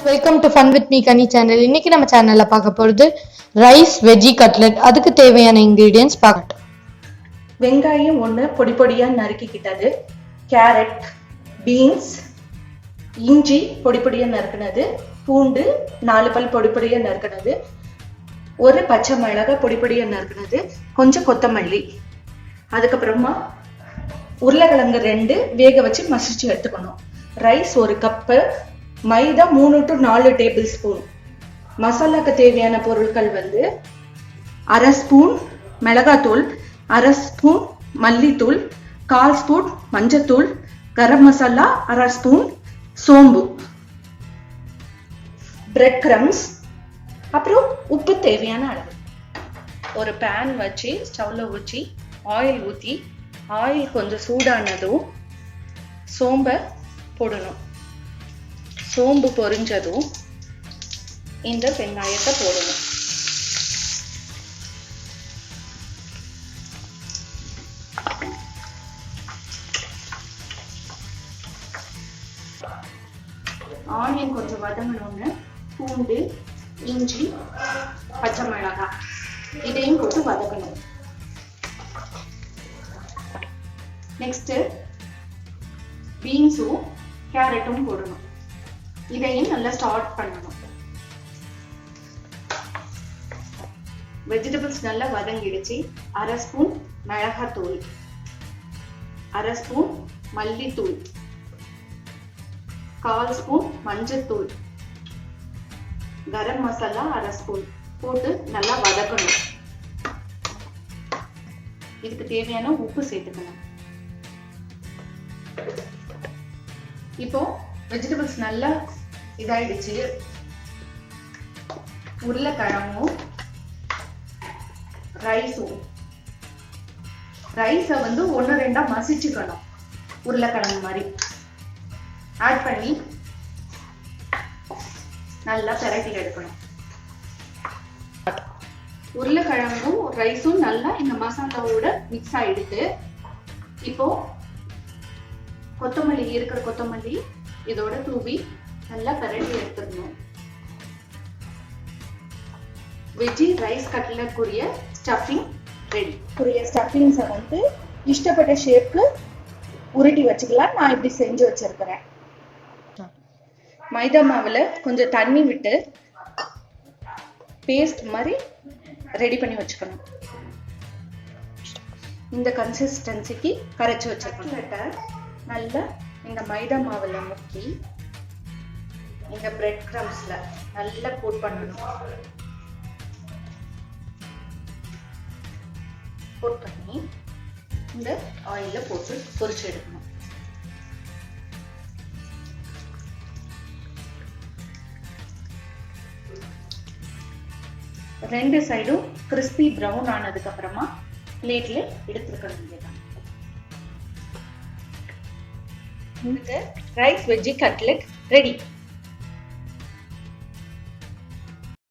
Welcome to fun with me Ghani channel. இன்னைக்கு நம்ம சேனல்ல பார்க்க போறது ரைஸ் வெஜ்ஜி கட்லெட். அதுக்கு தேவையான இன்கிரீடியன்ஸ் பார்க்கட்டும். வெங்காயம் 1 பொடி பொடியா நறுக்கிக்கிட்டது, கேரட், பீன்ஸ், இஞ்சி பொடி பொடியா நறுக்கினது, பூண்டு 4 பல் பொடி பொடியா நறுக்கினது, ஒரு பச்சை மிளகாய் பொடி பொடியா நறுக்கினது, கொஞ்சம் கொத்தமல்லி, அதுக்கப்புறமா உருளைக்கிழங்கு 2 வேக வச்சு மசிச்சு எடுத்துக்கணும். ரைஸ் 1 கப்பு, மைதா 3 to 4 டேபிள் ஸ்பூன். மசாலாக்கு தேவையான பொருட்கள் அரை ஸ்பூன் மிளகாத்தூள், அரை ஸ்பூன் மல்லித்தூள், 1/4 ஸ்பூன் மஞ்சத்தூள், கரம் மசாலா அரை ஸ்பூன், சோம்பு, பிரெட் கிரம்ஸ், அப்புறம் உப்பு தேவையான அளவு. ஒரு பேன் வச்சு ஸ்டவ்ல வச்சு ஆயில் ஊற்றி, ஆயில் கொஞ்சம் சூடானதும் சோம்பை போடணும். சோம்பு பொரிஞ்சதும் இந்த வெங்காயத்தை போடணும். ஆனியன் கொஞ்சம் வதங்கணும்னு பூண்டு, இஞ்சி, பச்சை மிளகாய் இதையும் போட்டு வதக்கணும். நெக்ஸ்ட் பீன்ஸும் கேரட்டும் போடணும். இதையும் நல்லா ஸ்டார்ட் பண்ணணும். வெஜிடபிள்ஸ் நல்லா வதங்கிடுச்சு. அரை ஸ்பூன் மிளகாத்தூள், அரை ஸ்பூன் மல்லித்தூள், 1/4 ஸ்பூன் மஞ்சத்தூள், கரம் மசாலா அரை ஸ்பூன் போட்டு நல்லா வதக்கணும். இதுக்கு தேவையான உப்பு சேர்த்துக்கணும். இப்போ வெஜிடபிள்ஸ் நல்லா இதாயிடுச்சு. உருளைக்கிழங்கும் ரைஸும், ரைஸை 1-2 மசிச்சுக்கணும். உருளைக்கிழங்கு மாதிரி ஆட் பண்ணி நல்லா பிரட்டி எடுக்கணும். உருளைக்கிழங்கும் ரைஸும் நல்லா இந்த மசாலாவோட மிக்ஸ் ஆயிடுது. இப்போ கொத்தமல்லி, இருக்கிற கொத்தமல்லி இதோட தூவி நல்லா பிரட்டி எடுத்துடணும். வெஜ்ஜி ரைஸ் கட்லெட்டுக்குரிய ஸ்டஃபிங் ரெடி. ஸ்டஃபிங்ஸை இஷ்டப்பட்ட ஷேப்க்கு உருட்டி வச்சுக்கலாம். நான் இப்படி செஞ்சு வச்சிருக்கிறேன். மைதா மாவுல கொஞ்சம் தண்ணி விட்டு பேஸ்ட் மாதிரி ரெடி பண்ணி வச்சுக்கணும். இந்த கன்சிஸ்டன்சிக்கு கரைச்சி வச்சிருக்கணும். நல்லா இந்த மைதா மாவுல முக்கி இந்த பிரெட் கிரம்ஸ்ல நல்லா கோட் பண்ணணும். கோட் பண்ணி இந்த ஆயில போட்டு பொரிச்சு எடுக்கணும். ரெண்டு சைடும் கிறிஸ்பி ப்ரௌன் ஆனதுக்கு அப்புறமா பிளேட்ல எடுத்துக்கணும். Rice veggie cutlet ready.